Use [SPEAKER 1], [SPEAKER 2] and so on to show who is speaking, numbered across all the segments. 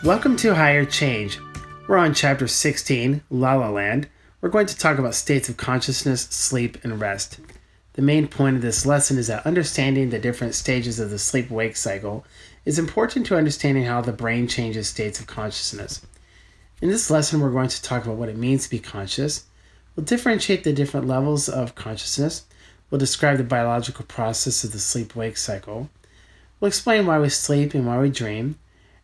[SPEAKER 1] Welcome to Higher Change. We're on chapter 16, La La Land. We're going to talk about states of consciousness, sleep, and rest. The main point of this lesson is that understanding the different stages of the sleep-wake cycle is important to understanding how the brain changes states of consciousness. In this lesson, we're going to talk about what it means to be conscious. We'll differentiate the different levels of consciousness. We'll describe the biological process of the sleep-wake cycle. We'll explain why we sleep and why we dream.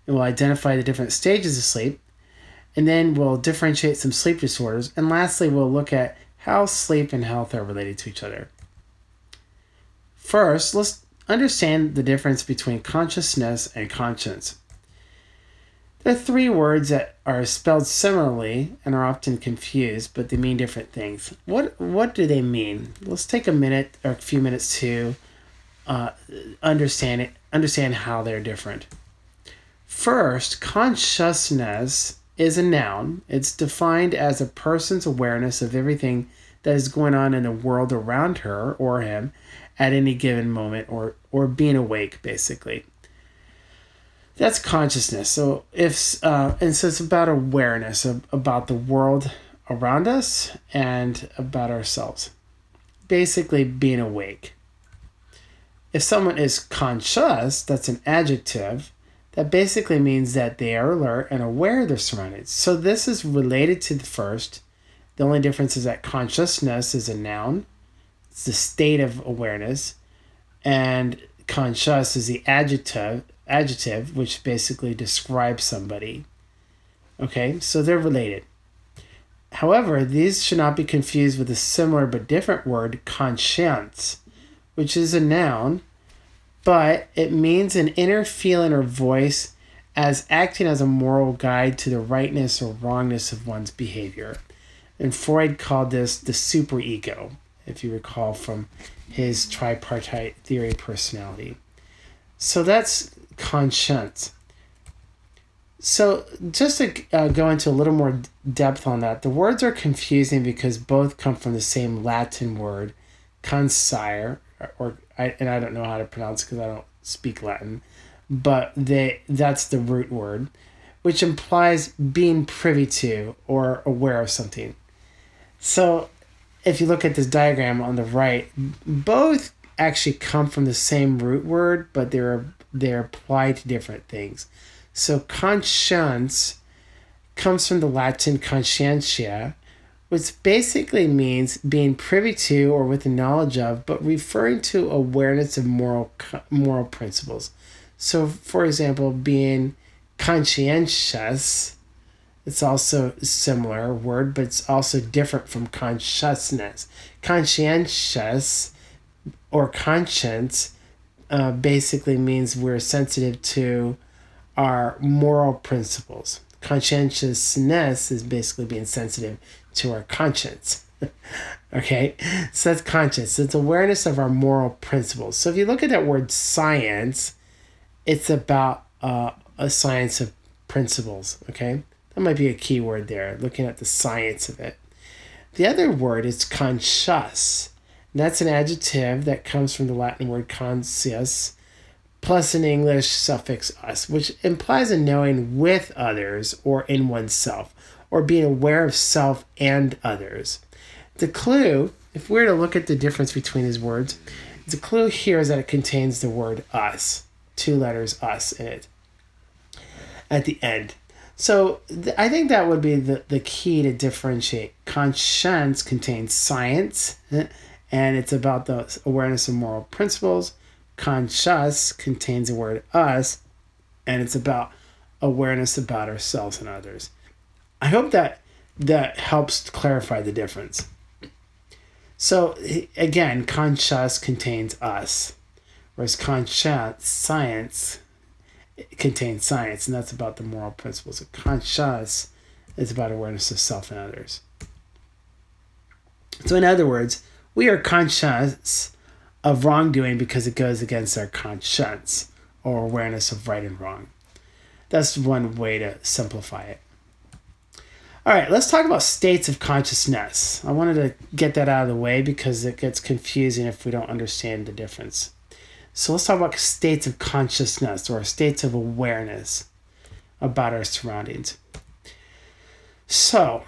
[SPEAKER 1] And we'll identify the different stages of sleep. And then we'll differentiate some sleep disorders. And lastly, we'll look at how sleep and health are related to each other. First, let's understand the difference between consciousness and conscience. There are three words that are spelled similarly and are often confused, but they mean different things. What do they mean? Let's take a minute or a few minutes to understand how they're different. First, consciousness is a noun. It's defined as a person's awareness of everything that is going on in the world around her or him at any given moment, or being awake, basically. That's consciousness. So it's about awareness about the world around us and about ourselves. Basically, being awake. If someone is conscious, that's an adjective. That basically means that they are alert and aware of their surroundings. So this is related to the first. The only difference is that consciousness is a noun. It's the state of awareness. And conscious is the adjective, which basically describes somebody. Okay, so they're related. However, these should not be confused with a similar but different word, conscience, which is a noun, but it means an inner feeling or voice as acting as a moral guide to the rightness or wrongness of one's behavior. And Freud called this the superego, if you recall from his tripartite theory of personality. So that's conscience. So just to go into a little more depth on that, the words are confusing because both come from the same Latin word, conscire, and I don't know how to pronounce it because I don't speak Latin, but that's the root word, which implies being privy to or aware of something. So if you look at this diagram on the right, both actually come from the same root word, but they're applied to different things. So conscience comes from the Latin conscientia, which basically means being privy to or with the knowledge of, but referring to awareness of moral principles. So, for example, being conscientious, it's also a similar word, but it's also different from consciousness. Conscientious or conscience basically means we're sensitive to our moral principles. Conscientiousness is basically being sensitive to our conscience. Okay, so that's conscience. It's awareness of our moral principles. So if you look at that word science, it's about a science of principles. Okay, that might be a key word there, looking at the science of it. The other word is conscious. That's an adjective that comes from the Latin word conscius, plus an English suffix us, which implies a knowing with others or in oneself, or being aware of self and others. The clue, if we were to look at the difference between these words, the clue here is that it contains the word us, two letters us in it at the end. So I think that would be the key to differentiate. Conscience contains science, and it's about the awareness of moral principles. Conscious contains the word us, and it's about awareness about ourselves and others. I hope that helps clarify the difference. So again, conscious contains us, whereas conscience, science, contains science, and that's about the moral principles. So conscious is about awareness of self and others. So in other words, we are conscious of wrongdoing because it goes against our conscience or awareness of right and wrong. That's one way to simplify it. All right, let's talk about states of consciousness. I wanted to get that out of the way because it gets confusing if we don't understand the difference. So let's talk about states of consciousness or states of awareness. about our surroundings. So,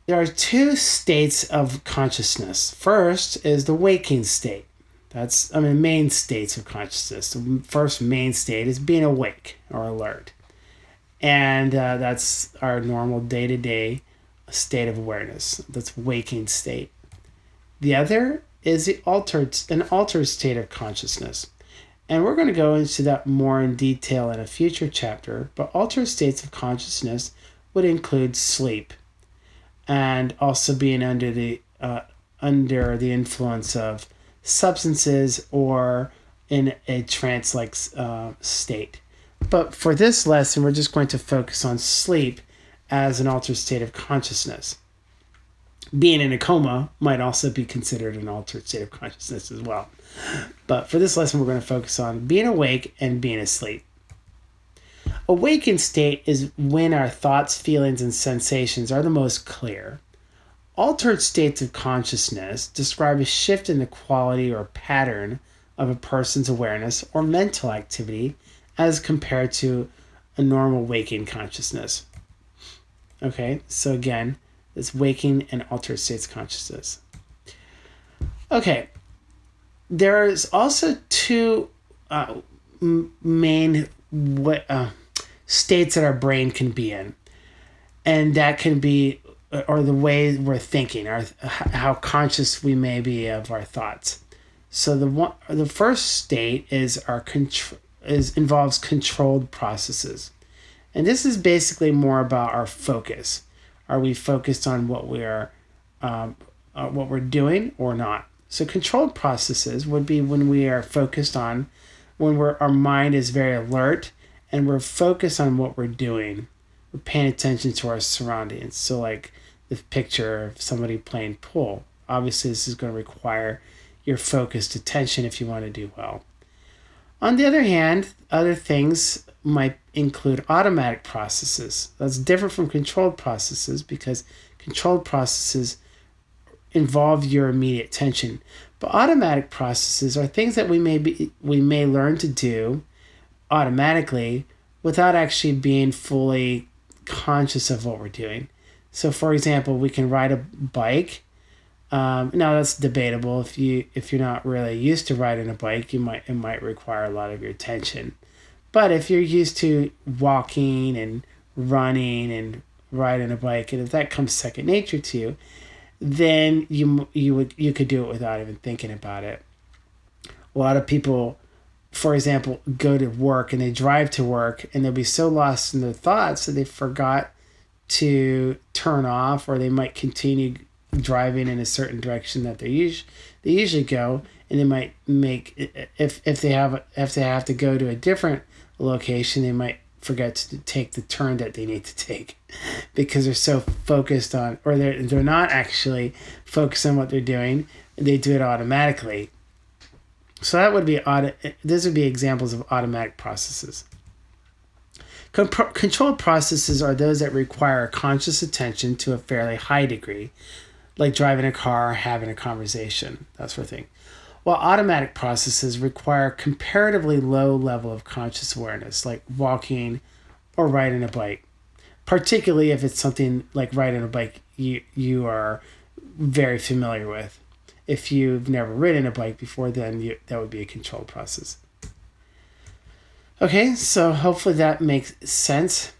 [SPEAKER 1] there are two states of consciousness. First is the waking state. That's main states of consciousness. The first main state is being awake or alert. And that's our normal day-to-day state of awareness. That's waking state. The other is an altered state of consciousness. And we're going to go into that more in detail in a future chapter, but altered states of consciousness would include sleep and also being under the influence of substances or in a trance-like state. But for this lesson, we're just going to focus on sleep as an altered state of consciousness. Being in a coma might also be considered an altered state of consciousness as well. But for this lesson, we're going to focus on being awake and being asleep. Awakened state is when our thoughts, feelings, and sensations are the most clear. Altered states of consciousness describe a shift in the quality or pattern of a person's awareness or mental activity as compared to a normal waking consciousness. Okay, so again, it's waking and altered states of consciousness. Okay, there's also two main states that our brain can be in, and that can be, or the way we're thinking, or how conscious we may be of our thoughts. So the first state is involves controlled processes, and this is basically more about our focus. Are we focused on what we're doing or not? So controlled processes would be when we are focused on, our mind is very alert and we're focused on what we're doing. We're paying attention to our surroundings. So like the picture of somebody playing pool. Obviously, this is going to require your focused attention if you want to do well. On the other hand, other things might include automatic processes. That's different from controlled processes because controlled processes involve your immediate attention. But automatic processes are things that we may learn to do automatically without actually being fully conscious of what we're doing. So, for example, we can ride a bike. Now that's debatable. If you're not really used to riding a bike, it might require a lot of your attention. But if you're used to walking and running and riding a bike, and if that comes second nature to you, then you could do it without even thinking about it. A lot of people, for example, go to work and they drive to work and they'll be so lost in their thoughts that they forgot to turn off, or they might continue driving in a certain direction that they usually go, and they might make, if they have to go to a different location, they might forget to take the turn that they need to take because they're so focused on, or they're not actually focused on what they're doing. They do it automatically. So that would be these would be examples of automatic processes. Controlled processes are those that require conscious attention to a fairly high degree, like driving a car, having a conversation, that sort of thing. While automatic processes require comparatively low level of conscious awareness, like walking or riding a bike, particularly if it's something like riding a bike you are very familiar with. If you've never ridden a bike before, then that would be a controlled process. Okay, so hopefully that makes sense.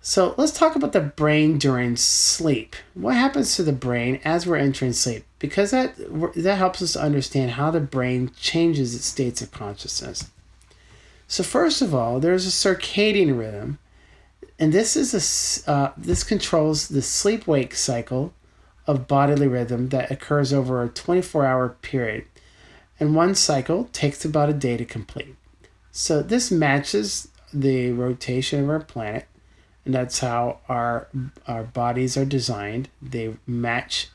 [SPEAKER 1] So let's talk about the brain during sleep. What happens to the brain as we're entering sleep? Because that helps us to understand how the brain changes its states of consciousness. So first of all, there's a circadian rhythm, and this controls the sleep-wake cycle of bodily rhythm that occurs over a 24-hour period, and one cycle takes about a day to complete. So this matches the rotation of our planet, and that's how our bodies are designed. They match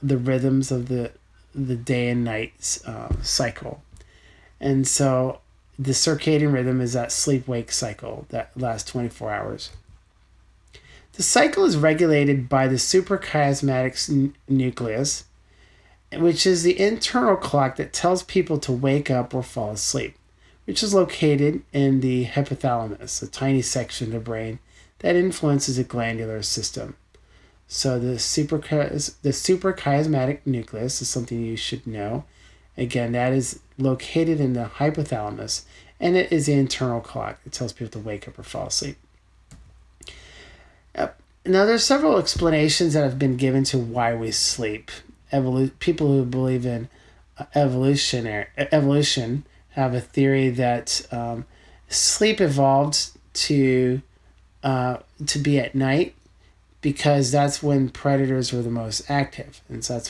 [SPEAKER 1] the rhythms of the day and night cycle. And so the circadian rhythm is that sleep-wake cycle that lasts 24 hours. The cycle is regulated by the suprachiasmatic nucleus, which is the internal clock that tells people to wake up or fall asleep. which is located in the hypothalamus, a tiny section of the brain that influences the glandular system. So the suprachiasmatic nucleus is something you should know. Again, that is located in the hypothalamus, and it is the internal clock. It tells people to wake up or fall asleep. Now, there's several explanations that have been given to why we sleep. People who believe in evolution have a theory that sleep evolved to be at night because that's when predators were the most active, and so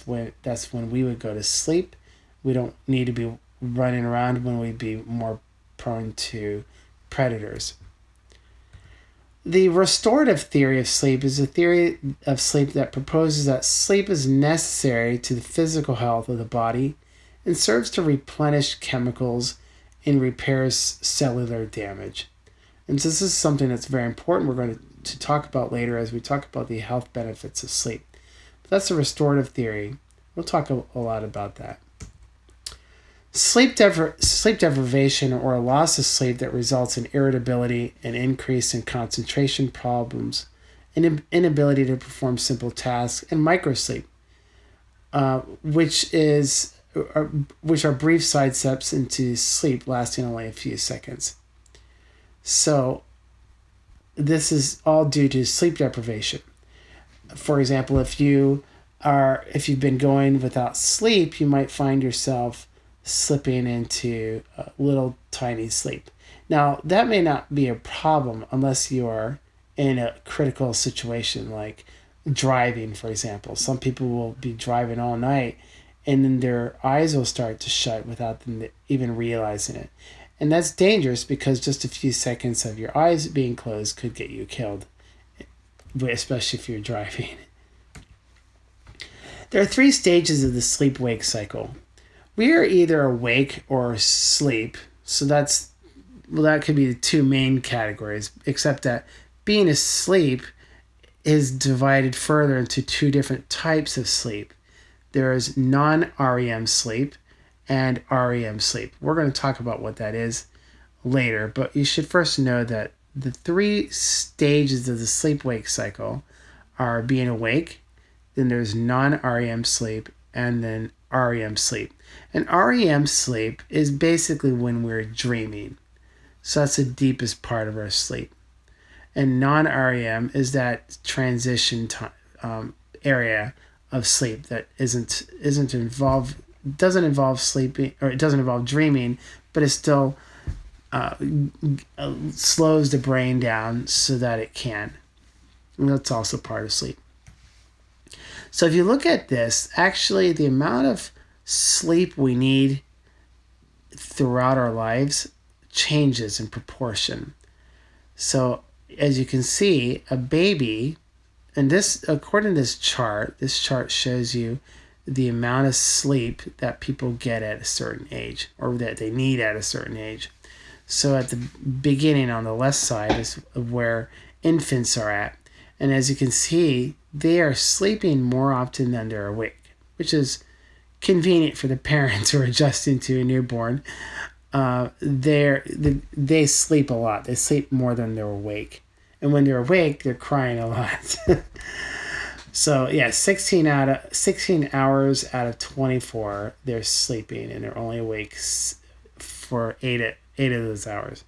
[SPEAKER 1] that's when we would go to sleep. We don't need to be running around when we'd be more prone to predators. The restorative theory of sleep is a theory of sleep that proposes that sleep is necessary to the physical health of the body and serves to replenish chemicals and repairs cellular damage. And so this is something that's very important we're going to talk about later as we talk about the health benefits of sleep. But that's the restorative theory. We'll talk a lot about that. Sleep deprivation or a loss of sleep that results in irritability, an increase in concentration problems, an inability to perform simple tasks, and microsleep, which are brief sidesteps into sleep lasting only a few seconds. So this is all due to sleep deprivation. For example, if you've been going without sleep, you might find yourself slipping into a little tiny sleep. Now, that may not be a problem unless you're in a critical situation like driving, for example. Some people will be driving all night and then their eyes will start to shut without them even realizing it. And that's dangerous because just a few seconds of your eyes being closed could get you killed, especially if you're driving. There are 3 stages of the sleep-wake cycle. We are either awake or asleep, so that could be the 2 main categories, except that being asleep is divided further into 2 different types of sleep. There is non-REM sleep and REM sleep. We're going to talk about what that is later, but you should first know that the 3 stages of the sleep-wake cycle are being awake, then there's non-REM sleep, and then REM sleep. And REM sleep is basically when we're dreaming. So that's the deepest part of our sleep. And non-REM is that transition area of sleep that doesn't involve sleeping, or it doesn't involve dreaming, but it still slows the brain down so that it can. And that's also part of sleep. So if you look at this, actually the amount of sleep we need throughout our lives changes in proportion. So as you can see, a baby, and this, according to this chart shows you the amount of sleep that people get at a certain age, or that they need at a certain age. So at the beginning on the left side is where infants are at. And as you can see, they are sleeping more often than they're awake, which is convenient for the parents who are adjusting to a newborn. They sleep a lot. They sleep more than they're awake. And when they're awake, they're crying a lot. So yeah, 16 hours out of 24, they're sleeping, and they're only awake for eight of those hours.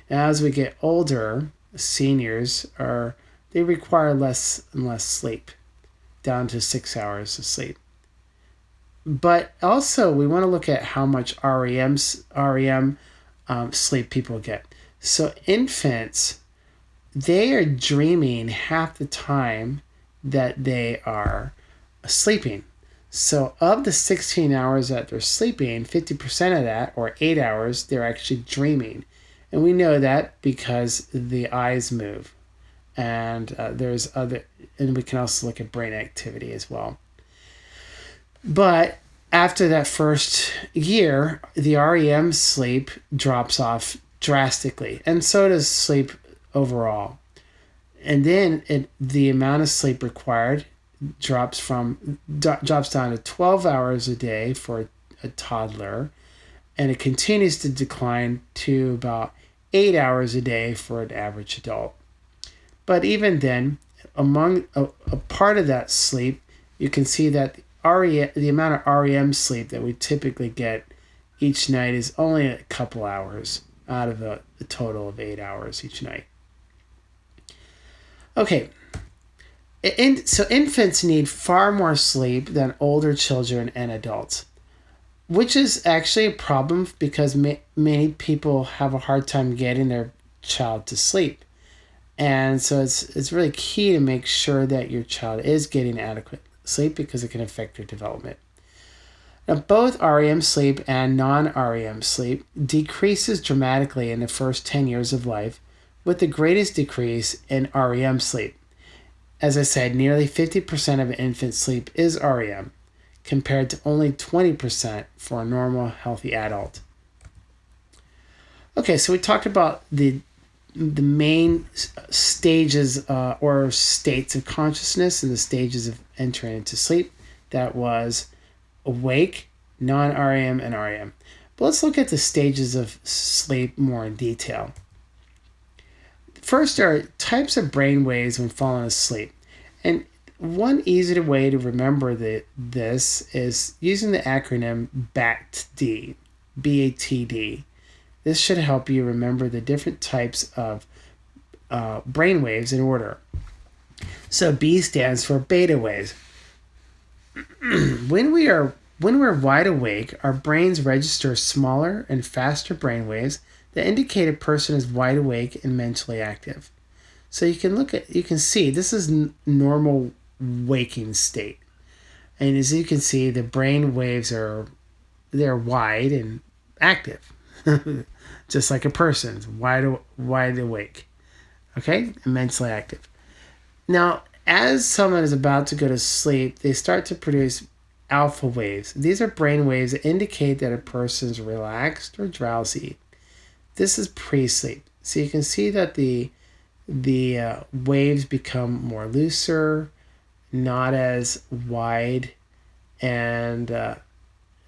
[SPEAKER 1] Now, as we get older, seniors they require less and less sleep, down to 6 hours of sleep. But also, we want to look at how much REM sleep people get. So infants, they are dreaming half the time that they are sleeping. So of the 16 hours that they're sleeping, 50% of that, or 8 hours, they're actually dreaming. And we know that because the eyes move. And and we can also look at brain activity as well. But after that first year, the REM sleep drops off drastically, and so does sleep overall. And then the amount of sleep required drops down to 12 hours a day for a toddler, and it continues to decline to about 8 hours a day for an average adult. But even then, among a part of that sleep, you can see that the amount of REM sleep that we typically get each night is only a couple hours out of a total of 8 hours each night. Okay, so infants need far more sleep than older children and adults, which is actually a problem because many people have a hard time getting their child to sleep. And so it's really key to make sure that your child is getting adequate sleep because it can affect their development. Now, both REM sleep and non-REM sleep decreases dramatically in the first 10 years of life, with the greatest decrease in REM sleep. As I said, nearly 50% of an infant's sleep is REM, compared to only 20% for a normal, healthy adult. Okay, so we talked about the main stages or states of consciousness and the stages of entering into sleep. That was awake, non-REM, and REM. But let's look at the stages of sleep more in detail. First are types of brain waves when falling asleep. And one easy way to remember this is using the acronym BATD, B-A-T-D. This should help you remember the different types of brain waves in order. So B stands for beta waves. When we're wide awake, our brains register smaller and faster brain waves that indicate a person is wide awake and mentally active. So you can see this is normal waking state, and as you can see, the brain waves they're wide and active, just like a person's wide awake, okay, and mentally active. Now, as someone is about to go to sleep, they start to produce alpha waves. These are brain waves that indicate that a person is relaxed or drowsy. This is pre-sleep. So you can see that the waves become more looser, not as wide, and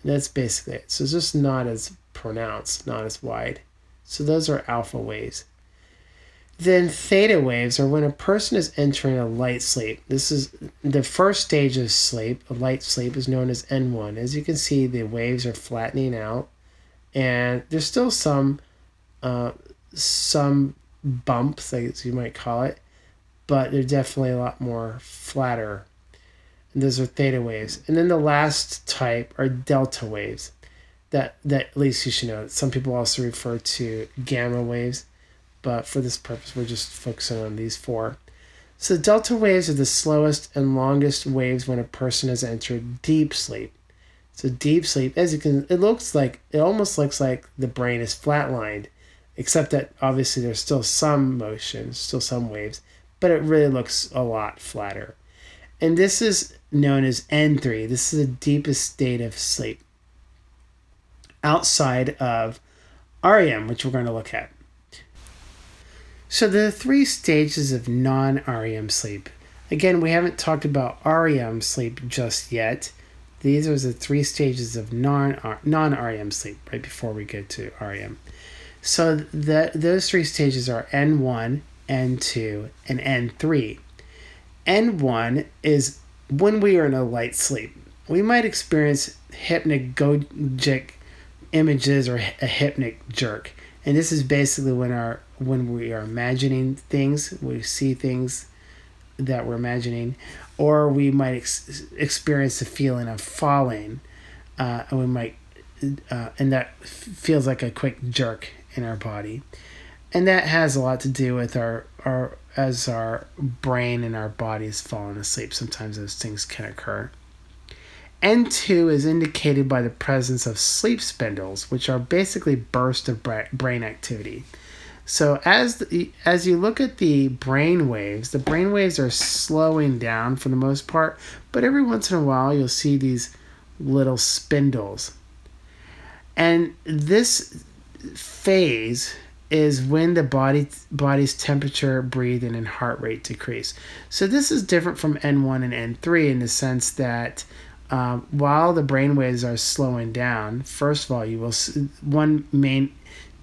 [SPEAKER 1] that's basically it. So it's just not as pronounced, not as wide. So those are alpha waves. Then theta waves are when a person is entering a light sleep. This is the first stage of sleep. A light sleep is known as N1. As you can see, the waves are flattening out, and there's still some bumps, as you might call it, but they're definitely a lot more flatter. And those are theta waves. And then the last type are delta waves. That at least you should know. Some people also refer to gamma waves, but for this purpose, we're just focusing on these four. So delta waves are the slowest and longest waves when a person has entered deep sleep. So deep sleep, it almost looks like the brain is flatlined, except that obviously there's still some motion, still some waves, but it really looks a lot flatter. And this is known as N3. This is the deepest state of sleep outside of REM, which we're going to look at. So there are three stages of non-REM sleep. Again, we haven't talked about REM sleep just yet. These are the three stages of non-REM sleep right before we get to REM. So those three stages are N1, N2, and N3. N1 is when we are in a light sleep. We might experience hypnagogic images or a hypnic jerk. And this is basically when we are imagining things, we see things that we're imagining, or we might experience the feeling of falling, and we might, and that feels like a quick jerk in our body, and that has a lot to do with our brain and our bodies falling asleep. Sometimes those things can occur. N2 is indicated by the presence of sleep spindles, which are basically bursts of brain activity. So as you look at the brain waves are slowing down for the most part, but every once in a while you'll see these little spindles. And this phase is when the body's temperature, breathing, and heart rate decrease. So this is different from N1 and N3 in the sense that while the brain waves are slowing down, first of all, you will one main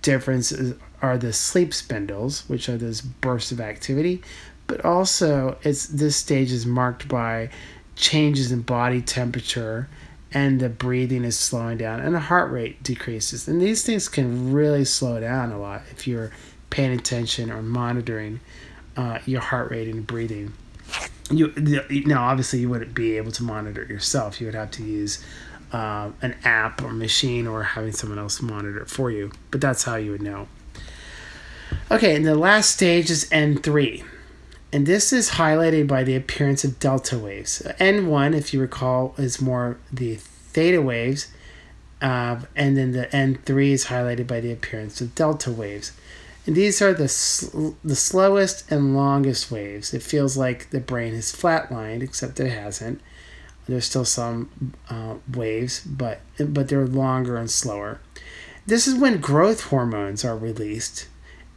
[SPEAKER 1] difference are the sleep spindles, which are those bursts of activity, but also this stage is marked by changes in body temperature, and the breathing is slowing down, and the heart rate decreases. And these things can really slow down a lot if you're paying attention or monitoring your heart rate and breathing. Now, obviously, you wouldn't be able to monitor it yourself. You would have to use an app or machine, or having someone else monitor it for you. But that's how you would know. Okay, and the last stage is N3. And this is highlighted by the appearance of delta waves. N1, if you recall, is more the theta waves. And then the N3 is highlighted by the appearance of delta waves. And these are the slowest and longest waves. It feels like the brain has flatlined, except that it hasn't. There's still some waves, but they're longer and slower. This is when growth hormones are released,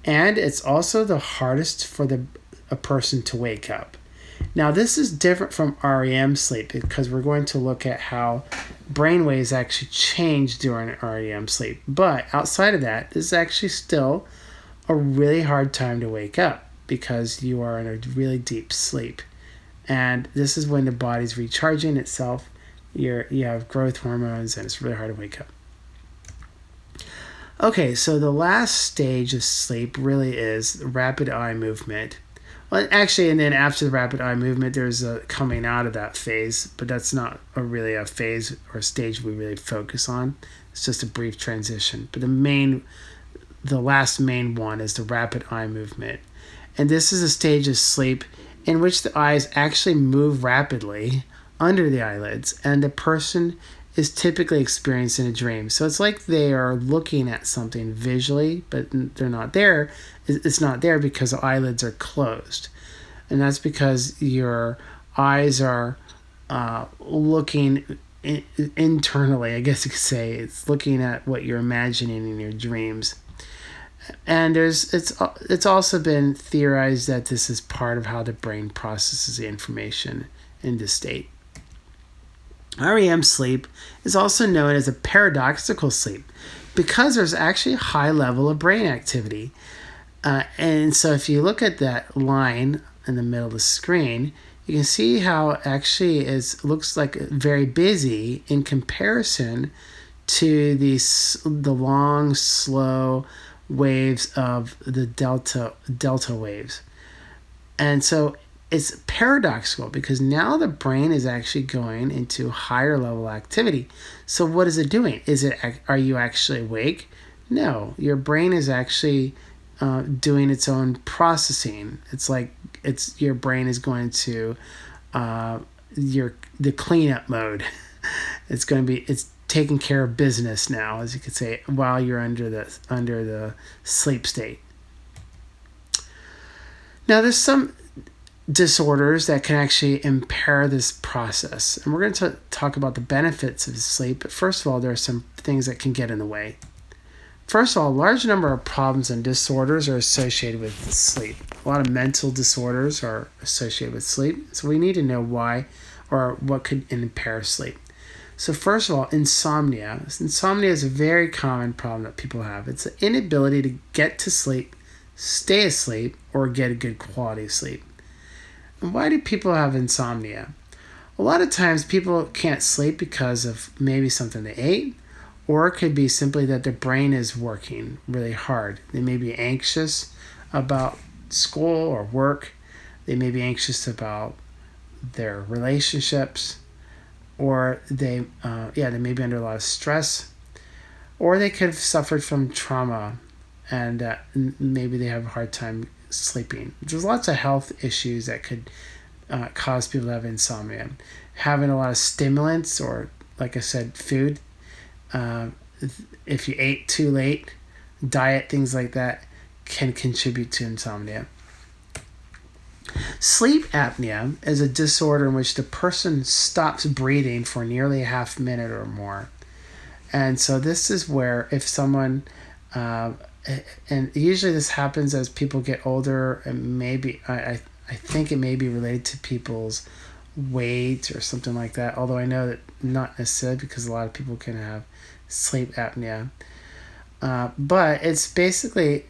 [SPEAKER 1] and it's also the hardest for a person to wake up. Now, this is different from REM sleep because we're going to look at how brain waves actually change during REM sleep. But outside of that, this is actually still a really hard time to wake up because you are in a really deep sleep. And this is when the body's recharging itself. You have growth hormones, and it's really hard to wake up. Okay, so the last stage of sleep really is rapid eye movement. Well, actually, and then after the rapid eye movement, there's a coming out of that phase, but that's not really a phase or stage we really focus on. It's just a brief transition. But the last main one is the rapid eye movement. And this is a stage of sleep in which the eyes actually move rapidly under the eyelids, and the person is typically experiencing a dream. So it's like they are looking at something visually, but they're not there. It's not there because the eyelids are closed. And that's because your eyes are looking internally, I guess you could say. It's looking at what you're imagining in your dreams. And it's also been theorized that this is part of how the brain processes the information in this state. REM sleep is also known as a paradoxical sleep because there's actually a high level of brain activity. And so if you look at that line in the middle of the screen, you can see how it actually looks like very busy in comparison to the long, slow waves of the delta waves. And so it's paradoxical because now the brain is actually going into higher level activity. So what is it doing? Are you actually awake? No, your brain is actually doing its own processing. It's like your brain is going to the cleanup mode. It's taking care of business now, as you could say, while you're under the sleep state. Now, there's some disorders that can actually impair this process, and we're going to talk about the benefits of sleep. But first of all, there are some things that can get in the way. First of all, a large number of problems and disorders are associated with sleep. A lot of mental disorders are associated with sleep, so we need to know why or what could impair sleep. So first of all, insomnia. Insomnia is a very common problem that people have. It's the inability to get to sleep, stay asleep, or get a good quality of sleep. And why do people have insomnia? A lot of times people can't sleep because of maybe something they ate, or it could be simply that their brain is working really hard. They may be anxious about school or work. They may be anxious about their relationships, or they may be under a lot of stress, or they could have suffered from trauma, and maybe they have a hard time sleeping. There's lots of health issues that could cause people to have insomnia. Having a lot of stimulants, or like I said, food. If you ate too late, diet, things like that can contribute to insomnia. Sleep apnea is a disorder in which the person stops breathing for nearly a half minute or more. And so this is where if someone, and usually this happens as people get older, and maybe, I think it may be related to people's weight or something like that. Although I know that not necessarily, because a lot of people can have sleep apnea. But it's basically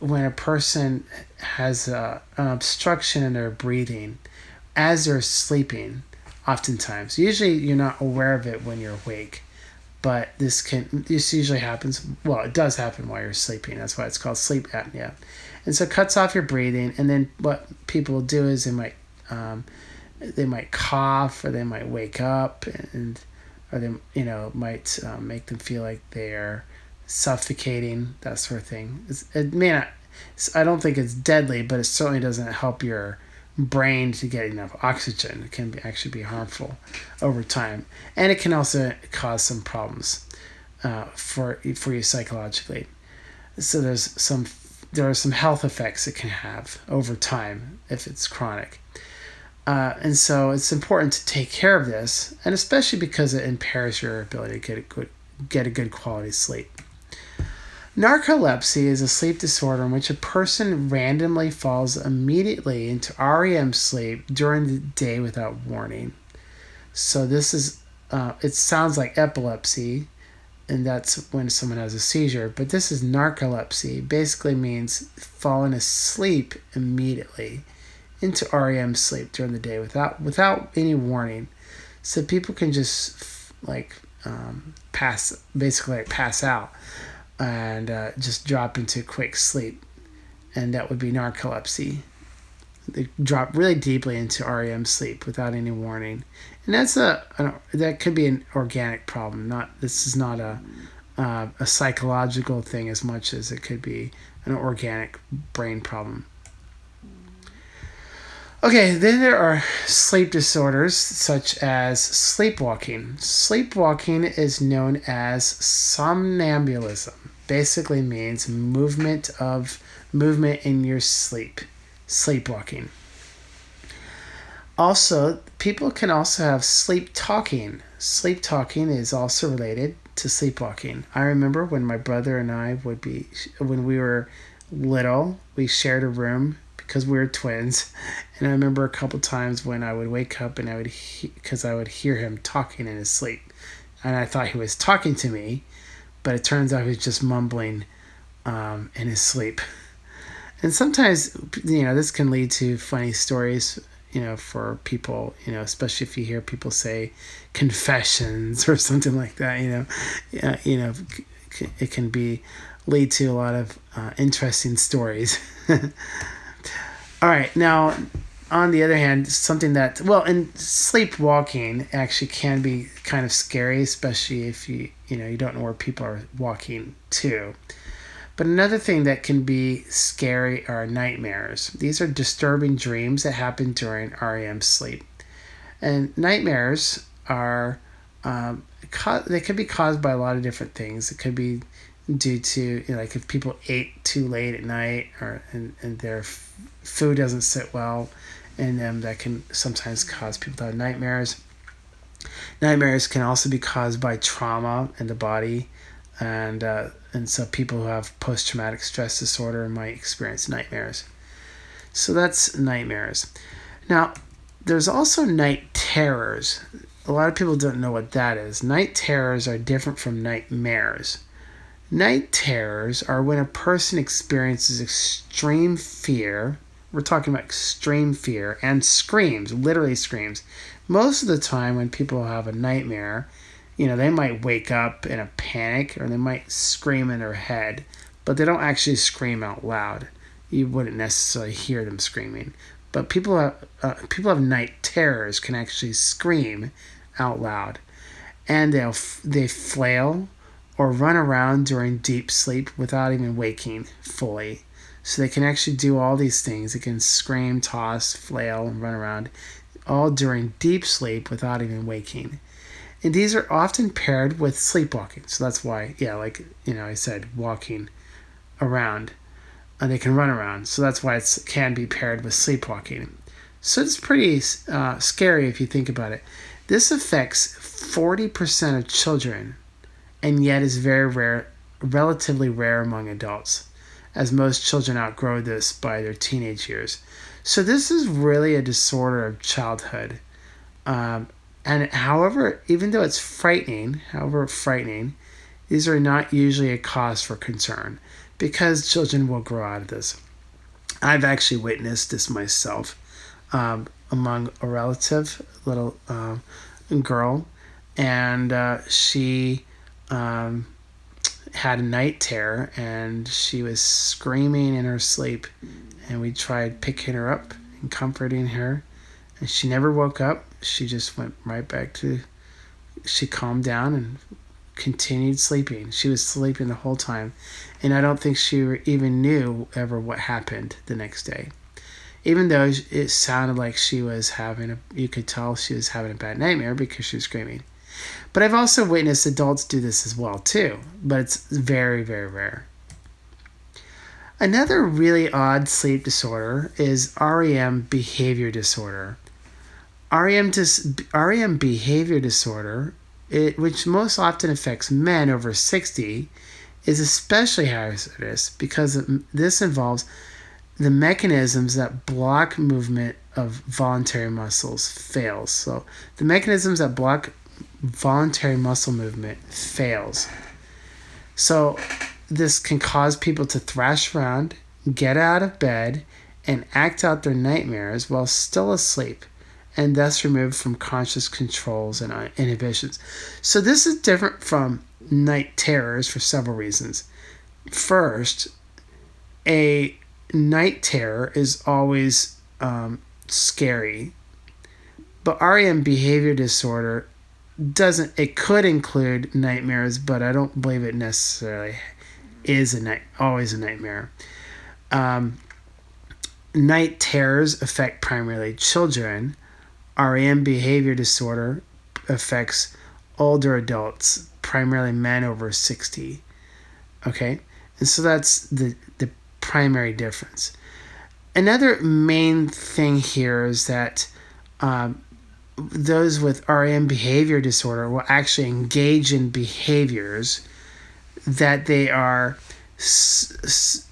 [SPEAKER 1] when a person has an obstruction in their breathing as they're sleeping, oftentimes. Usually you're not aware of it when you're awake, but this usually happens, well, it does happen while you're sleeping. That's why it's called sleep apnea. And so it cuts off your breathing, and then what people do is they might cough, or they might wake up, or they might make them feel like they're suffocating, that sort of thing. It may not. I don't think it's deadly, but it certainly doesn't help your brain to get enough oxygen. It can actually be harmful over time, and it can also cause some problems for you psychologically. So there are some health effects it can have over time if it's chronic. And so it's important to take care of this, and especially because it impairs your ability to get a good quality sleep. Narcolepsy is a sleep disorder in which a person randomly falls immediately into REM sleep during the day without warning. So this is, it sounds like epilepsy, and that's when someone has a seizure, but this is narcolepsy. Basically means falling asleep immediately into REM sleep during the day without any warning. So people can just pass out and just drop into quick sleep, and that would be narcolepsy. They drop really deeply into REM sleep without any warning, and that could be an organic problem. This is not a psychological thing as much as it could be an organic brain problem. Okay, then there are sleep disorders such as sleepwalking. Sleepwalking is known as somnambulism. Basically means movement in your sleep. Sleepwalking. Also, people can also have sleep talking. Sleep talking is also related to sleepwalking. I remember when my brother and I when we were little, we shared a room because we were twins, and I remember a couple times when I would wake up and I would hear him talking in his sleep, and I thought he was talking to me, but it turns out he was just mumbling in his sleep. And sometimes, this can lead to funny stories, for people, especially if you hear people say confessions or something like that, it can lead to a lot of interesting stories. All right, now, on the other hand, something and sleepwalking actually can be kind of scary, especially if you don't know where people are walking to. But another thing that can be scary are nightmares. These are disturbing dreams that happen during REM sleep. And nightmares are, they could be caused by a lot of different things. It could be due to, like if people ate too late at night, and their food doesn't sit well in them, that can sometimes cause people to have nightmares. Nightmares can also be caused by trauma in the body, and so people who have post-traumatic stress disorder might experience nightmares. So that's nightmares. Now, there's also night terrors. A lot of people don't know what that is. Night terrors are different from nightmares. Night terrors are when a person experiences extreme fear. We're talking about extreme fear, and screams, literally screams. Most of the time when people have a nightmare, they might wake up in a panic, or they might scream in their head, but they don't actually scream out loud. You wouldn't necessarily hear them screaming. But people have night terrors can actually scream out loud, and they flail or run around during deep sleep without even waking fully. So they can actually do all these things. They can scream, toss, flail, and run around, all during deep sleep without even waking. And these are often paired with sleepwalking. So that's why, I said walking around, and they can run around. So that's why it can be paired with sleepwalking. So it's pretty scary if you think about it. This affects 40% of children, and yet is very rare, relatively rare among adults, as most children outgrow this by their teenage years. So this is really a disorder of childhood. And however, even though it's frightening, these are not usually a cause for concern because children will grow out of this. I've actually witnessed this myself among a relative, little girl, and she had a night terror, and she was screaming in her sleep, and we tried picking her up and comforting her, and she never woke up. She just went right back to, she calmed down and continued sleeping. She was sleeping the whole time, and I don't think she even knew ever what happened the next day. Even though it sounded like she was you could tell she was having a bad nightmare because she was screaming. But I've also witnessed adults do this as well too, but it's very, very rare. Another really odd sleep disorder is REM behavior disorder. REM behavior disorder, which most often affects men over 60, is especially hazardous because this involves the mechanisms that block movement of voluntary muscles fails. So the mechanisms that block voluntary muscle movement fails. So this can cause people to thrash around, get out of bed, and act out their nightmares while still asleep, and thus removed from conscious controls and inhibitions. So this is different from night terrors for several reasons. First, a night terror is always scary, but REM behavior disorder it could include nightmares, but I don't believe it necessarily is always a nightmare. Night terrors affect primarily children. REM behavior disorder affects older adults, primarily men over 60. Okay? And so that's the primary difference. Another main thing here is that those with REM behavior disorder will actually engage in behaviors that they are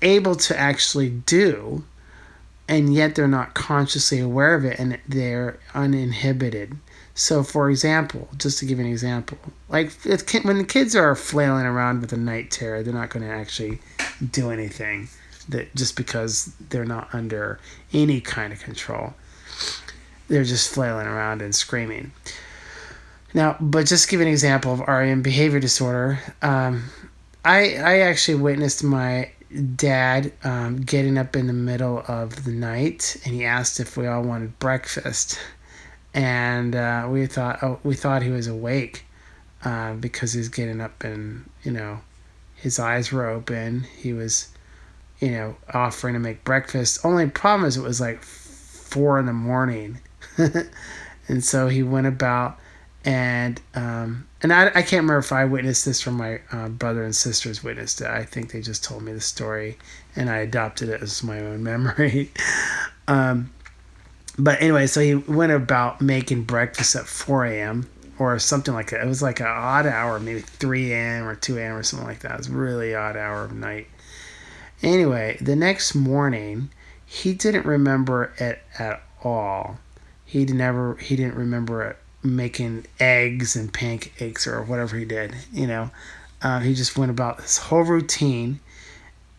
[SPEAKER 1] able to actually do, and yet they're not consciously aware of it, and they're uninhibited. So, for example, just to give an example, like when the kids are flailing around with a night terror, they're not going to actually do anything just because they're not under any kind of control. They're just flailing around and screaming. Now, but just to give an example of REM behavior disorder, I actually witnessed my dad getting up in the middle of the night, and he asked if we all wanted breakfast, and we thought he was awake because he was getting up, and his eyes were open. He was offering to make breakfast. Only problem is it was like 4 a.m. And so he went about, and I can't remember if I witnessed this or my brother and sisters witnessed it. I think they just told me the story, and I adopted it as my own memory. But anyway, so he went about making breakfast at 4 a.m. or something like that. It was like an odd hour, maybe 3 a.m. or 2 a.m. or something like that. It was a really odd hour of night. Anyway, the next morning, he didn't remember it at all. He didn't remember making eggs and pancakes or whatever he did. He just went about this whole routine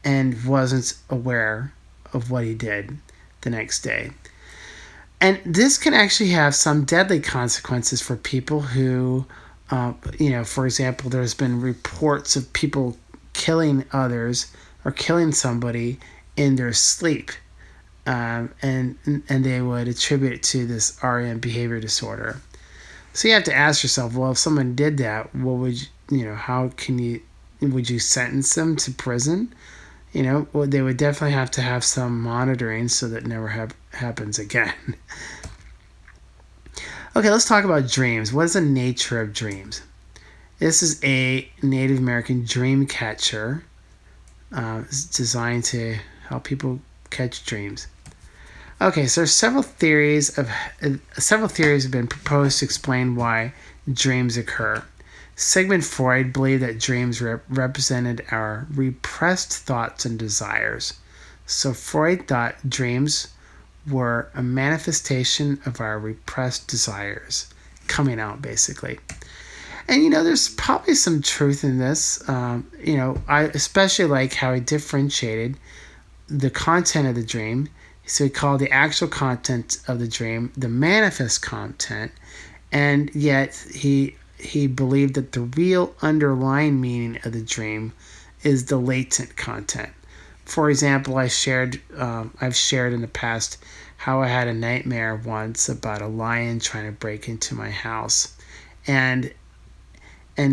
[SPEAKER 1] and wasn't aware of what he did the next day. And this can actually have some deadly consequences for people who, for example, there's been reports of people killing others or killing somebody in their sleep. And they would attribute it to this REM behavior disorder. So you have to ask yourself, well, if someone did that, what would would you sentence them to prison? Well, they would definitely have to have some monitoring so that never happens again. Okay, let's talk about dreams. What is the nature of dreams? This is a Native American dream catcher. It's designed to help people catch dreams. Okay, so several theories have been proposed to explain why dreams occur. Sigmund Freud believed that dreams represented our repressed thoughts and desires. So Freud thought dreams were a manifestation of our repressed desires coming out, basically. And there's probably some truth in this. I especially like how he differentiated the content of the dream. So he called the actual content of the dream the manifest content, and yet he believed that the real underlying meaning of the dream is the latent content. For example, I've shared in the past how I had a nightmare once about a lion trying to break into my house, and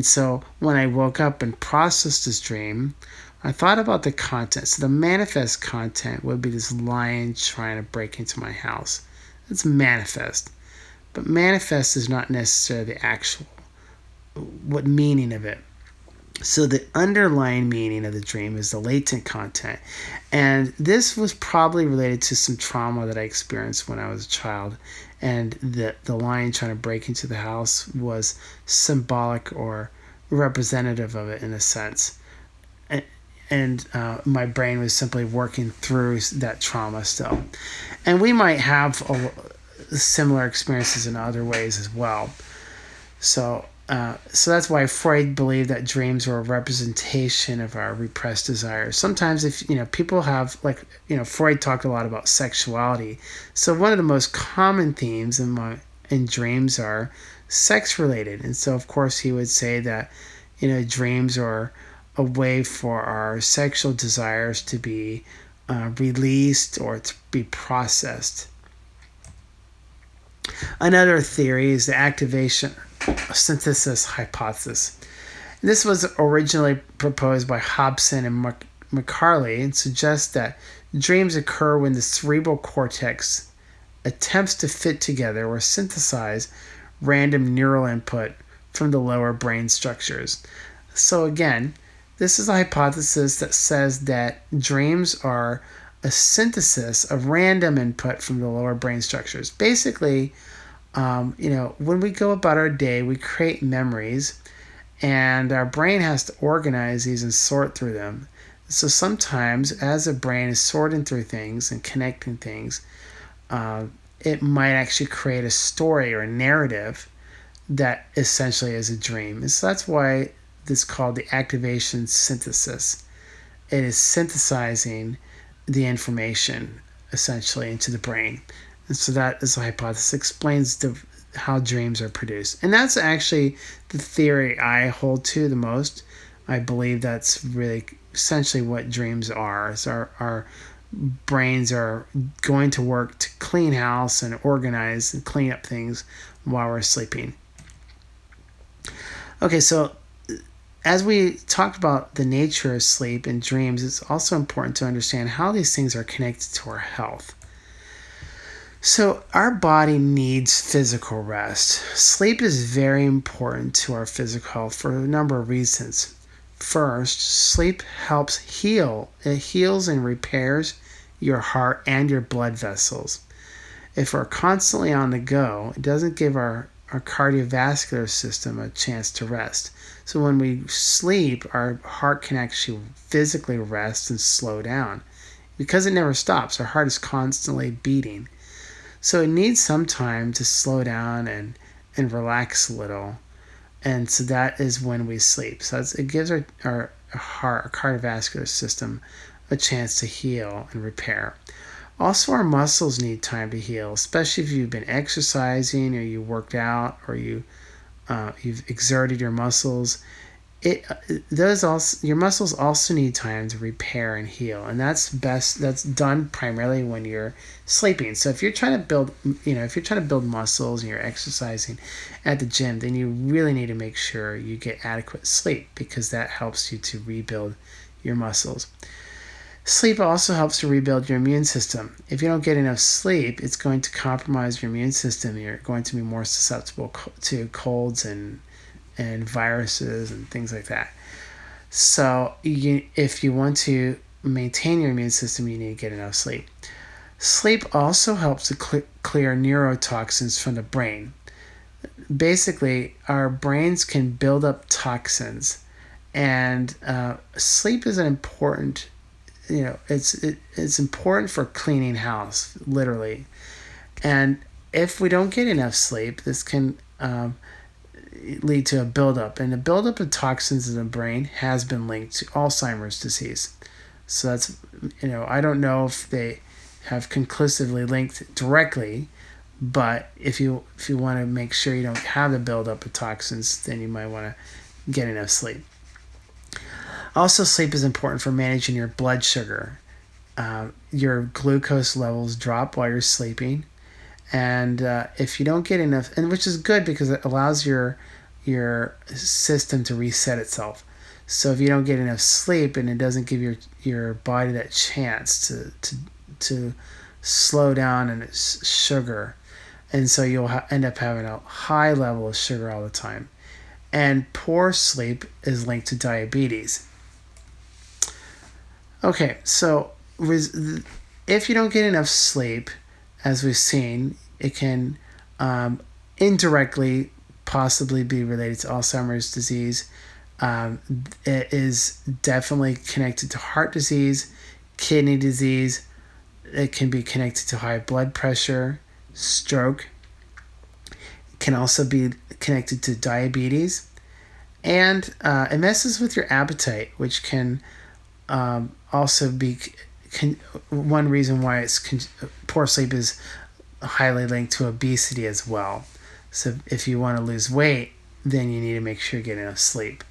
[SPEAKER 1] so when I woke up and processed this dream, I thought about the content. So the manifest content would be this lion trying to break into my house. It's manifest. But manifest is not necessarily the actual, what meaning of it. So the underlying meaning of the dream is the latent content. And this was probably related to some trauma that I experienced when I was a child. And the lion trying to break into the house was symbolic or representative of it in a sense. And my brain was simply working through that trauma still. And we might have similar experiences in other ways as well. So that's why Freud believed that dreams were a representation of our repressed desires. Sometimes if people have, like, Freud talked a lot about sexuality. So one of the most common themes in dreams are sex related. And so of course he would say that dreams are a way for our sexual desires to be released or to be processed. Another theory is the activation synthesis hypothesis. This was originally proposed by Hobson and McCarley and suggests that dreams occur when the cerebral cortex attempts to fit together or synthesize random neural input from the lower brain structures. So again, this is a hypothesis that says that dreams are a synthesis of random input from the lower brain structures. Basically, when we go about our day, we create memories, and our brain has to organize these and sort through them. So sometimes, as the brain is sorting through things and connecting things, it might actually create a story or a narrative that essentially is a dream. And so that's why this is called the activation synthesis. It is synthesizing the information essentially into the brain. And so that is a hypothesis. Explains how dreams are produced. And that's actually the theory I hold to the most. I believe that's really essentially what dreams are. So our brains are going to work to clean house and organize and clean up things while we're sleeping. Okay, so as we talked about the nature of sleep and dreams, it's also important to understand how these things are connected to our health. So our body needs physical rest. Sleep is very important to our physical health for a number of reasons. First, sleep helps heal. It heals and repairs your heart and your blood vessels. If we're constantly on the go, it doesn't give our cardiovascular system a chance to rest. So when we sleep, our heart can actually physically rest and slow down. Because it never stops, our heart is constantly beating. So it needs some time to slow down and relax a little. And so that is when we sleep. So it gives our heart, our cardiovascular system, a chance to heal and repair. Also, our muscles need time to heal, especially if you've been exercising or you worked out or you've exerted your muscles. Your muscles also need time to repair and heal, and that's done primarily when you're sleeping. So if you're trying to build muscles and you're exercising at the gym, then you really need to make sure you get adequate sleep, because that helps you to rebuild your muscles. Sleep also helps to rebuild your immune system. If you don't get enough sleep, it's going to compromise your immune system. You're going to be more susceptible to colds and viruses and things like that. So if you want to maintain your immune system, you need to get enough sleep. Sleep also helps to clear neurotoxins from the brain. Basically, our brains can build up toxins, and sleep is an important it's important for cleaning house, literally. And if we don't get enough sleep, this can lead to a buildup. And the buildup of toxins in the brain has been linked to Alzheimer's disease. So that's, I don't know if they have conclusively linked directly, but if you want to make sure you don't have the buildup of toxins, then you might want to get enough sleep. Also, sleep is important for managing your blood sugar. Your glucose levels drop while you're sleeping. And if you don't get enough, and which is good because it allows your system to reset itself. So if you don't get enough sleep and it doesn't give your body that chance to slow down in its sugar, and so you'll end up having a high level of sugar all the time. And poor sleep is linked to diabetes. Okay, so if you don't get enough sleep, as we've seen, it can indirectly possibly be related to Alzheimer's disease. It is definitely connected to heart disease, kidney disease. It can be connected to high blood pressure, stroke. It can also be connected to diabetes. And it messes with your appetite, which can also be one reason why poor sleep is highly linked to obesity as well. So if you want to lose weight, then you need to make sure you get enough sleep.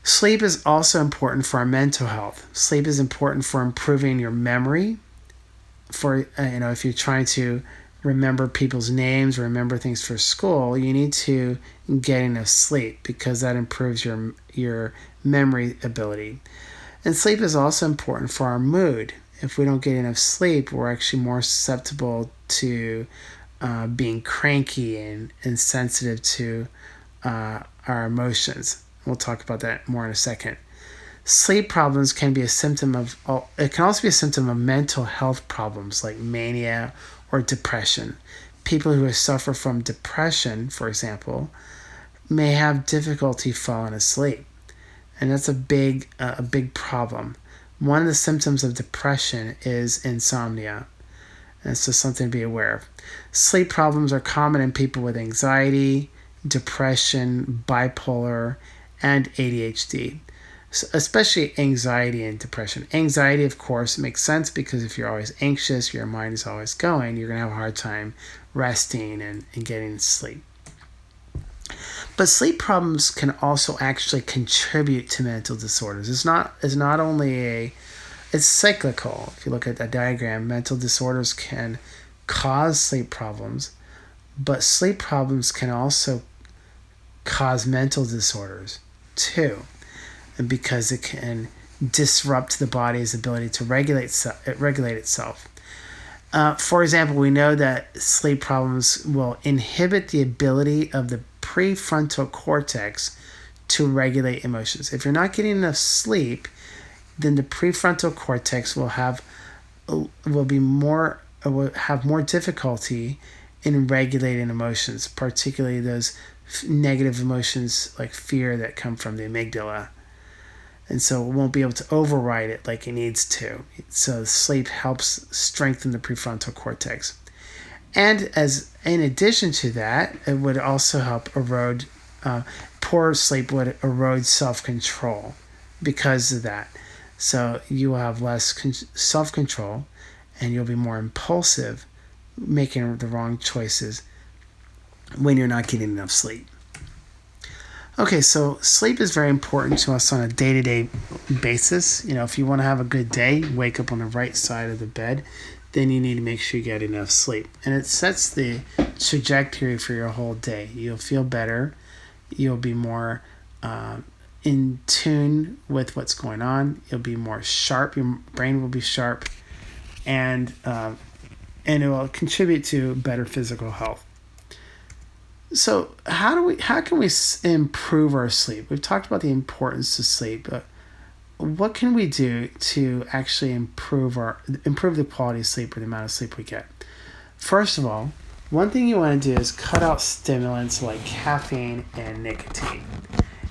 [SPEAKER 1] Sleep is also important for our mental health. Sleep is important for improving your memory. For if you're trying to remember people's names, remember things for school, you need to get enough sleep because that improves your memory ability. And sleep is also important for our mood. If we don't get enough sleep, we're actually more susceptible to being cranky and sensitive to our emotions. We'll talk about that more in a second. Sleep problems can be a symptom of, it can also be a symptom of mental health problems like mania or depression. People who suffer from depression, for example, may have difficulty falling asleep. And that's a big problem. One of the symptoms of depression is insomnia. And so something to be aware of. Sleep problems are common in people with anxiety, depression, bipolar, and ADHD. So especially anxiety and depression. Anxiety, of course, makes sense because if you're always anxious, your mind is always going, you're going to have a hard time resting and getting sleep. But sleep problems can also actually contribute to mental disorders. It's not only it's cyclical. If you look at that diagram, mental disorders can cause sleep problems, but sleep problems can also cause mental disorders too, and because it can disrupt the body's ability to regulate itself. For example, we know that sleep problems will inhibit the ability of the prefrontal cortex to regulate emotions. If you're not getting enough sleep, then the prefrontal cortex will have more difficulty in regulating emotions, particularly those negative emotions like fear that come from the amygdala. And so it won't be able to override it like it needs to. So sleep helps strengthen the prefrontal cortex. And in addition to that, it would also help erode, poor sleep would erode self-control because of that. So you will have less self-control and you'll be more impulsive, making the wrong choices when you're not getting enough sleep. Okay, so sleep is very important to us on a day-to-day basis. If you want to have a good day, wake up on the right side of the bed, then you need to make sure you get enough sleep. And it sets the trajectory for your whole day. You'll feel better. You'll be more in tune with what's going on. You'll be more sharp. Your brain will be sharp. And it will contribute to better physical health. So how can we improve our sleep? We've talked about the importance of sleep, but what can we do to actually improve the quality of sleep or the amount of sleep we get? First of all, one thing you want to do is cut out stimulants like caffeine and nicotine.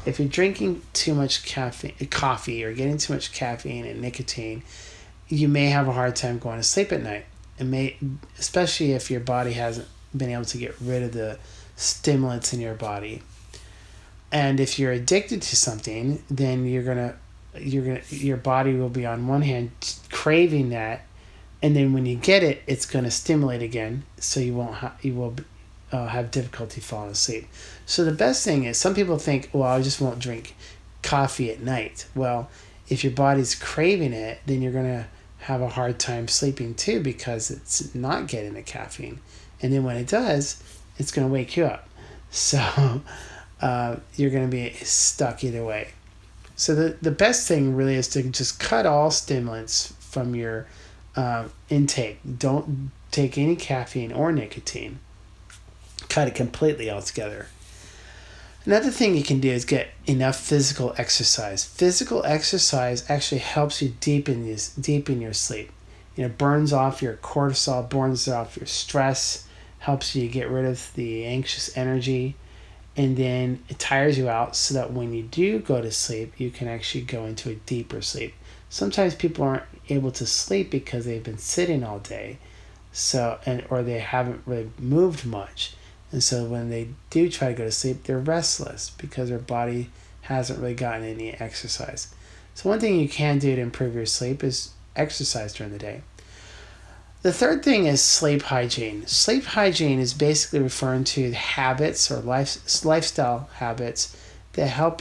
[SPEAKER 1] If you're drinking too much coffee or getting too much caffeine and nicotine, you may have a hard time going to sleep at night. Especially if your body hasn't been able to get rid of the stimulants in your body. And if you're addicted to something, then your body will be on one hand craving that, and then when you get it, it's going to stimulate again, so you will have difficulty falling asleep. So the best thing is, some people think, well, I just won't drink coffee at night. Well, if your body's craving it, then you're going to have a hard time sleeping too, because it's not getting the caffeine. And then when it does, it's going to wake you up. So you're going to be stuck either way. So the best thing really is to just cut all stimulants from your intake. Don't take any caffeine or nicotine. Cut it completely altogether. Another thing you can do is get enough physical exercise. Physical exercise actually helps you deepen your sleep. Burns off your cortisol, burns off your stress, helps you get rid of the anxious energy, and then it tires you out so that when you do go to sleep, you can actually go into a deeper sleep. Sometimes people aren't able to sleep because they've been sitting all day, or they haven't really moved much. And so when they do try to go to sleep, they're restless because their body hasn't really gotten any exercise. So one thing you can do to improve your sleep is exercise during the day. The third thing is sleep hygiene. Sleep hygiene is basically referring to habits or lifestyle habits that help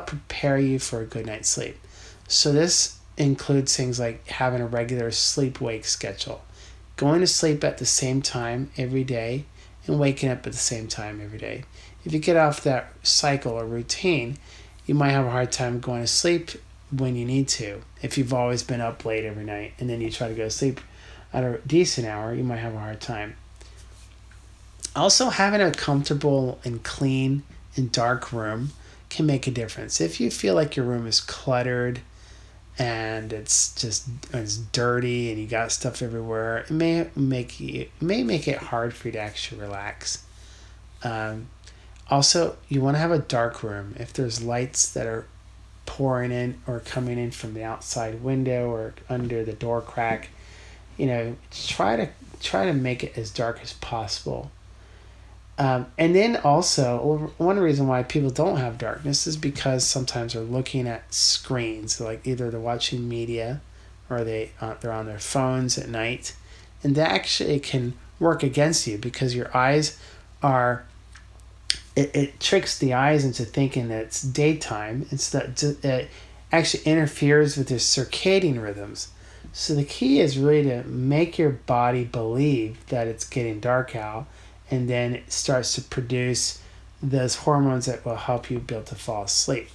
[SPEAKER 1] prepare you for a good night's sleep. So this includes things like having a regular sleep-wake schedule, going to sleep at the same time every day, and waking up at the same time every day. If you get off that cycle or routine, you might have a hard time going to sleep when you need to. If you've always been up late every night and then you try to go to sleep at a decent hour, you might have a hard time. Also, having a comfortable and clean and dark room can make a difference. If you feel like your room is cluttered and it's dirty and you got stuff everywhere, it may make it hard for you to actually relax. Also, you want to have a dark room. If there's lights that are pouring in or coming in from the outside window or under the door crack, try to make it as dark as possible. And then also, one reason why people don't have darkness is because sometimes they're looking at screens, like either they're watching media or they're on their phones at night, and that actually can work against you because your eyes it tricks the eyes into thinking that it's daytime. It actually interferes with their circadian rhythms. So the key is really to make your body believe that it's getting dark out, and then it starts to produce those hormones that will help you be able to fall asleep.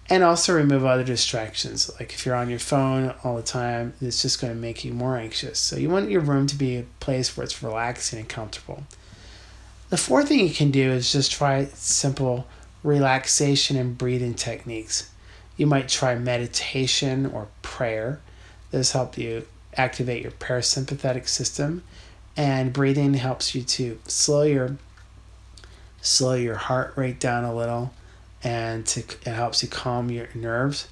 [SPEAKER 1] And also remove other distractions. Like if you're on your phone all the time, it's just going to make you more anxious. So you want your room to be a place where it's relaxing and comfortable. The fourth thing you can do is just try simple relaxation and breathing techniques. You might try meditation or prayer. Those help you activate your parasympathetic system. And breathing helps you to slow your heart rate down a little, and it helps you calm your nerves.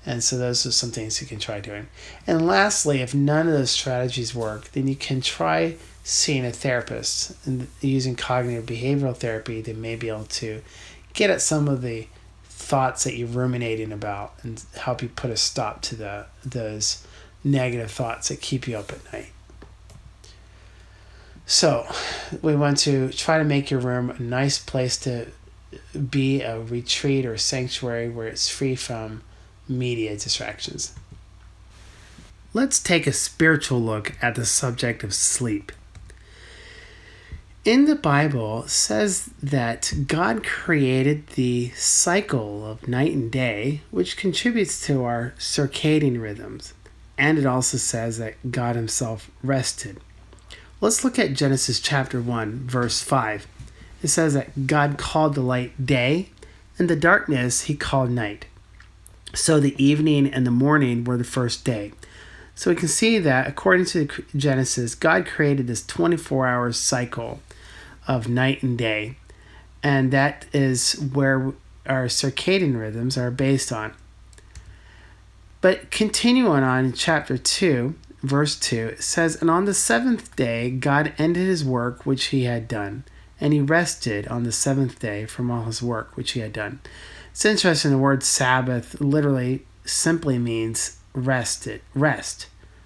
[SPEAKER 1] And so those are some things you can try doing. And lastly, if none of those strategies work, then you can try seeing a therapist and using cognitive behavioral therapy that may be able to get at some of the thoughts that you're ruminating about and help you put a stop to those negative thoughts that keep you up at night. So we want to try to make your room a nice place to be, a retreat or sanctuary where it's free from media distractions. Let's take a spiritual look at the subject of sleep. In the Bible, it says that God created the cycle of night and day, which contributes to our circadian rhythms. And it also says that God himself rested. Let's look at Genesis chapter 1, verse 5. It says that God called the light day, and the darkness he called night. So the evening and the morning were the first day. So we can see that according to Genesis, God created this 24-hour cycle of night and day. And that is where our circadian rhythms are based on. But continuing on in chapter 2, verse 2, it says, "And on the seventh day God ended his work which he had done, and he rested on the seventh day from all his work which he had done." It's interesting, the word Sabbath literally simply means rest.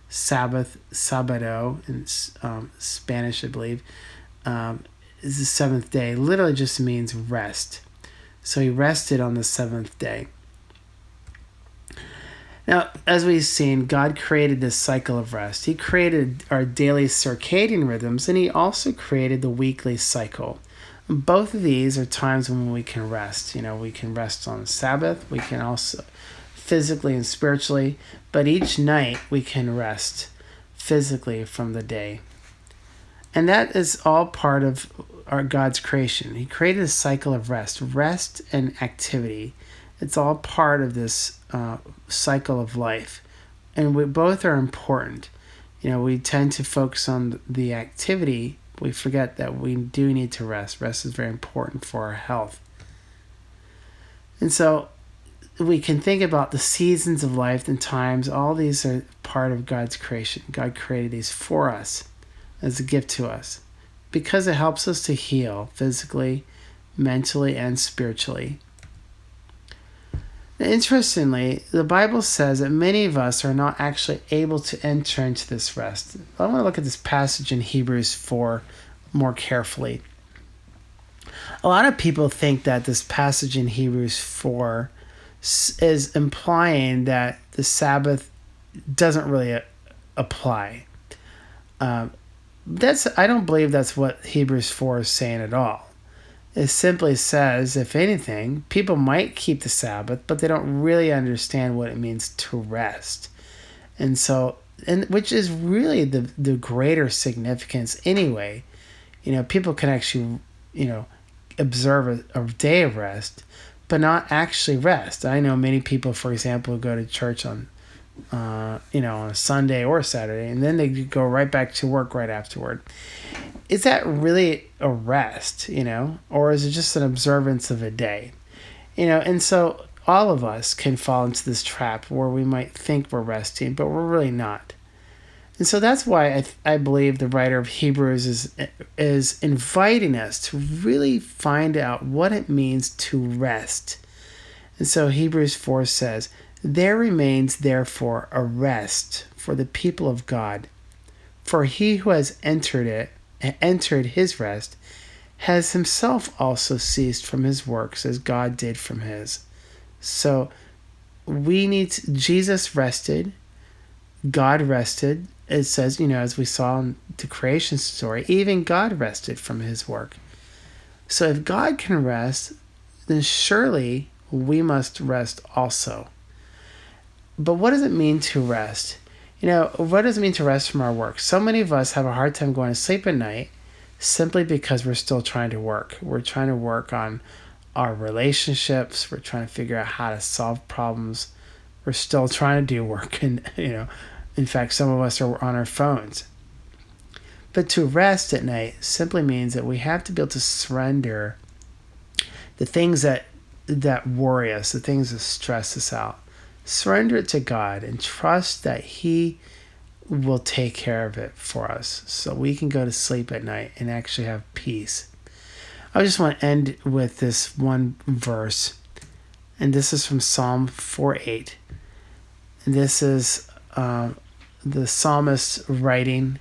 [SPEAKER 1] Sabbath, sabado, in Spanish, I believe, is the seventh day. Literally just means rest. So he rested on the seventh day. Now, as we've seen, God created this cycle of rest. He created our daily circadian rhythms, and he also created the weekly cycle. Both of these are times when we can rest. We can rest on the Sabbath. We can also physically and spiritually, but each night we can rest physically from the day. And that is all part of God's creation. He created a cycle of rest and activity. It's all part of this cycle of life. And both are important. We tend to focus on the activity. We forget that we do need to rest. Rest is very important for our health. And so we can think about the seasons of life and times. All these are part of God's creation. God created these for us as a gift to us because it helps us to heal physically, mentally, and spiritually. Now, interestingly, the Bible says that many of us are not actually able to enter into this rest. I want to look at this passage in Hebrews 4 more carefully. A lot of people think that this passage in Hebrews 4 is implying that the Sabbath doesn't really apply. I don't believe that's what Hebrews 4 is saying at all. It simply says, if anything, people might keep the Sabbath, but they don't really understand what it means to rest. And which is really the greater significance anyway. People can actually, observe a day of rest, but not actually rest. I know many people, for example, who go to church on a Sunday or a Saturday, and then they go right back to work right afterward. Is that really a rest, or is it just an observance of a day? And so all of us can fall into this trap where we might think we're resting, but we're really not. And so that's why I believe the writer of Hebrews is inviting us to really find out what it means to rest. And so Hebrews 4 says, "There remains therefore a rest for the people of God. For he who has entered his rest has himself also ceased from his works as God did from his." So Jesus rested, God rested. It says, as we saw in the creation story, even God rested from his work. So if God can rest, then surely we must rest also. But what does it mean to rest? What does it mean to rest from our work? So many of us have a hard time going to sleep at night simply because we're still trying to work. We're trying to work on our relationships. We're trying to figure out how to solve problems. We're still trying to do work. And, in fact, some of us are on our phones. But to rest at night simply means that we have to be able to surrender the things that worry us, the things that stress us out. Surrender it to God and trust that he will take care of it for us so we can go to sleep at night and actually have peace. I just want to end with this one verse, and this is from Psalm 4:8. And this is the psalmist writing,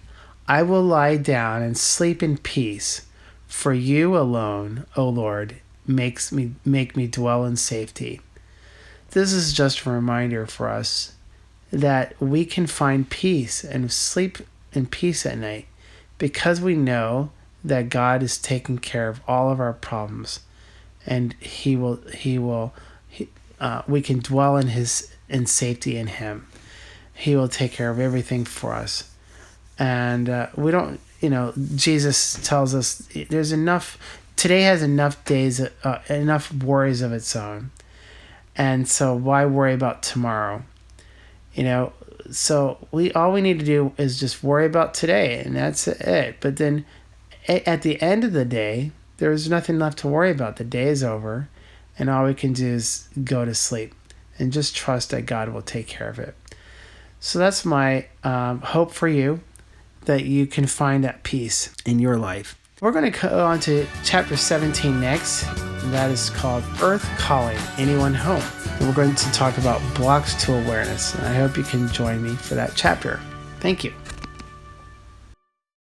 [SPEAKER 1] "I will lie down and sleep in peace, for you alone, O Lord, make me dwell in safety." This is just a reminder for us that we can find peace and sleep in peace at night because we know that God is taking care of all of our problems, and we can dwell in safety in him. He will take care of everything for us. And we don't, Jesus tells us there's enough, today has enough days, enough worries of its own. And so why worry about tomorrow? So all we need to do is just worry about today, and that's it. But then at the end of the day, there's nothing left to worry about. The day is over, and all we can do is go to sleep and just trust that God will take care of it. So that's my hope for you, that you can find that peace in your life. We're going to go on to chapter 17 next, and that is called Earth Calling Anyone Home. And we're going to talk about blocks to awareness, and I hope you can join me for that chapter. Thank you.